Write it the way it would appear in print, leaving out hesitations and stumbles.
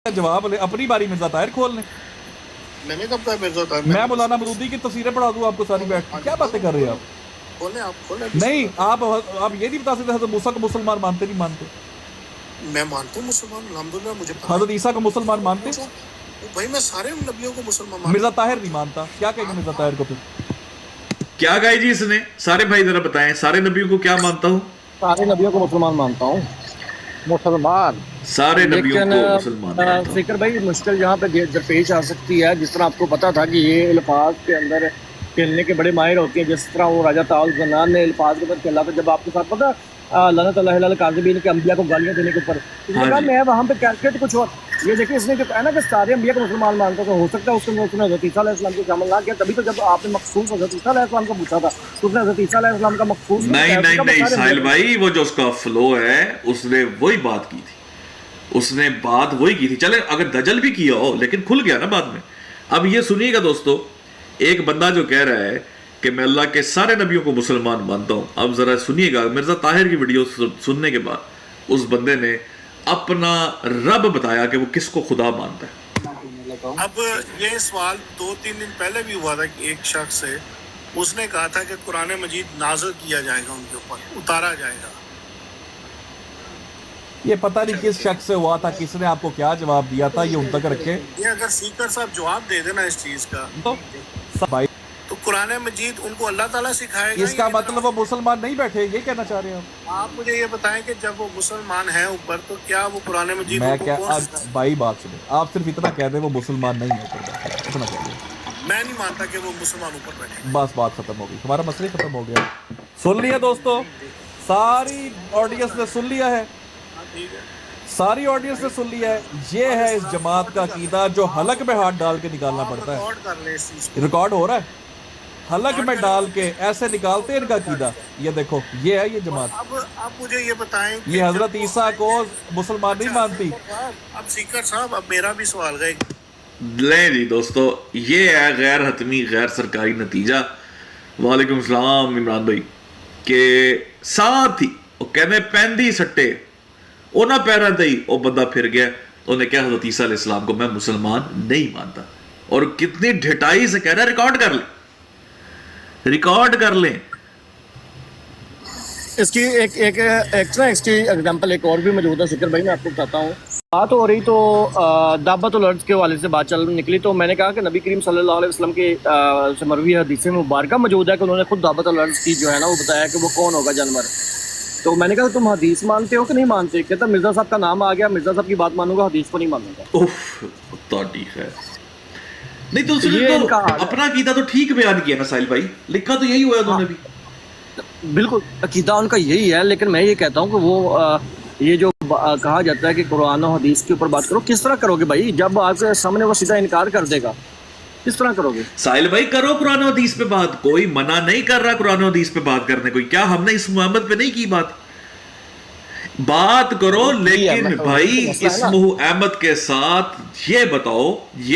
जवाब ले, अपनी बारी मिर्जा ताहिर खोल लें। मैंने कब कहा मिर्जा ताहिर? मैं मौलाना मरूदी की तफसीरें पढ़ा दूं आपको सारी बैठ, क्या बातें कर रहे हैं आप? खोलें, आप खोलें। नहीं, आप ये नहीं बता सकते हज़रत मूसा को मुसलमान मानते नहीं मानते? मैं मानता हूँ मुसलमान, अल्हम्दुलिल्लाह मुझे पता है। हज़रत ईसा को मुसलमान मानते? भाई मैं सारे नबियों को मुसलमान मानता हूँ। मिर्जा ताहिर नहीं मानता, क्या कहेंगे मिर्जा ताहिर को फिर? क्या कहा जी इसने? सारे भाई जरा बताएं, सारे नबियों को क्या मानता हूँ? सारे नबियों को मुसलमान मानता हूँ। मुसलमान सारे नबियों लेकिन को मुसलमान मानता हूँ। फिक्र भाई मुश्किल यहाँ पे दरपेश आ सकती है। जिस तरह आपको पता था कि ये अल्फाज के अंदर खेलने के बड़े माहिर होते हैं, जिस तरह वो राजा ताउल ज़न्नान ने अल्फाज के ऊपर खेला था। जब आपके साथ पता लनत अल्लाह काज़िबीन के अंबिया को गालियाँ देने के ऊपर, इसने कहा मैं वहाँ पे कैलकुलेट कुछ और। ये देखिए इसने जो कहा ना कि सारे अंबिया को मुसलमान मानता, तो हो सकता है उसके अंदर उसने हज़रत ईसा अलैहिस्सलाम को शामिल ना किया। तभी तो जब आपने मखसूस हज़रत ईसा अलैहिस्सलाम को पूछा था तो उसने हज़रत ईसा अलैहिस्सलाम का मखसूस नहीं साहिल भाई, वो जो उसका फ्लो है उसने वही बात की थी, उसने बात वही की थी। चले अगर दजल भी किया हो लेकिन खुल गया ना बाद में। अब ये सुनिएगा दोस्तों, एक बंदा जो कह रहा है कि मैं अल्लाह के सारे नबियों को मुसलमान मानता हूं, अब जरा सुनिएगा मिर्जा ताहिर की वीडियो सुनने के बाद उस बंदे ने अपना रब बताया कि वो किसको खुदा मानता है। अब ये सवाल 2-3 दिन पहले भी हुआ था कि एक शख्स से उसने कहा था कि कुरान मजीद नाज़िल किया जाएगा, उनके ऊपर उतारा जाएगा। तो ये पता नहीं किस शख्स से हुआ था, किसने आपको क्या जवाब दिया था, ये उन तक रखे। ये अगर सीकर साहब जवाब दे देना इस चीज का तो भाई तो कुरान मजीद उनको अल्लाह ताला सिखाएगा। इसका मतलब वो मुसलमान नहीं बैठे, ये कहना चाह रहे हैं आप मुझे ये बताएं कि जब वो मुसलमान हैं ऊपर, तो क्या वो कुरान मजीद मैं उनको क्या कौन आज सिखाएगा? भाई बात सुने, आप सिर्फ इतना कह दें वो मुसलमान नहीं है ऊपर, इतना कह दें। मैं नहीं मानता कि वो मुसलमान ऊपर बैठे। बस बात खत्म हो गई, हमारा मसला खत्म हो गया। सुन लिया दोस्तों, सारी ऑडियंस ने सुन लिया है, ठीक है, सारी ऑडियंस ने सुन लिया है। ये है इस जमात का अकीदा जो हलक में हाथ डाल के निकालना पड़ता है। रिकॉर्ड कर ले इस चीज को। रिकॉर्ड हो रहा है, हलक में डाल के ऐसे निकालते हैं इनका अकीदा। ये देखो, ये है ये जमात। अब मुझे ये बताएं कि ये हजरत जब वो- ईसा को मुसलमान नहीं मानती। अब सीकर साहब, अब मेरा भी सवाल गए। ले जी दोस्तों, ये है गैर हतमी गैर सरकारी नतीजा। वालेकुम सलाम इमरान भाई के साथ ही वो कहने पैंदी सट्टे ਉਹ ਨਾ ਪੈਰਾਂ ਤੇ ही वो बंदा फिर गया। उन्हें क्या हज़रत ईसा अलैहिस्सलाम को मैं मुसलमान नहीं मानता, और कितनी ढिठाई से कह रहा है। रिकॉर्ड कर ले, रिकॉर्ड कर ले। इसकी एक ना इसकी एग्जांपल एक और भी मौजूद है शिकर भाई, मैं आपको बताता हूँ। बात हो रही तो दावत उल अर्ज के हवाले से बात चल निकली, तो मैंने कहा कि नबी करीम सल्लल्लाहु अलैहि वसल्लम के मरवी हदीस मुबारक मौजूद है कि उन्होंने खुद दावत उल अर्ज की जो है ना वो बताया कि वो कौन होगा जानवर। तो मैंने कहा तुम हदीस मानते हो कि नहीं मानते? कहता मिर्जा साहब का नाम आ गया, मिर्जा साहब की बात मानूंगा, हदीस को नहीं मानूंगा। उफ, तो ठीक है। नहीं तो उसने ये तो इनका हाल है। अपना कीदा तो ठीक बयान किया ना साहिल भाई, लिखा तो यही हुआ है उन्होंने भी। बिल्कुल अकीदा उनका यही है, लेकिन मैं ये कहता हूँ कि वो ये जो कहा जाता है कि कुरान और हदीस के ऊपर बात करो, किस तरह करोगे भाई जब आपके सामने वो सीधा इनकार कर देगा? किस तरह करोगे? साहिल भाई करो कुरान और हदीस पे बात, कोई मना नहीं कर रहा कुरान और हदीस पे बात करने को। क्या हमने इस मोहम्मद पे नहीं की बात करो, लेकिन भाई इस अहमद के साथ ये बताओ,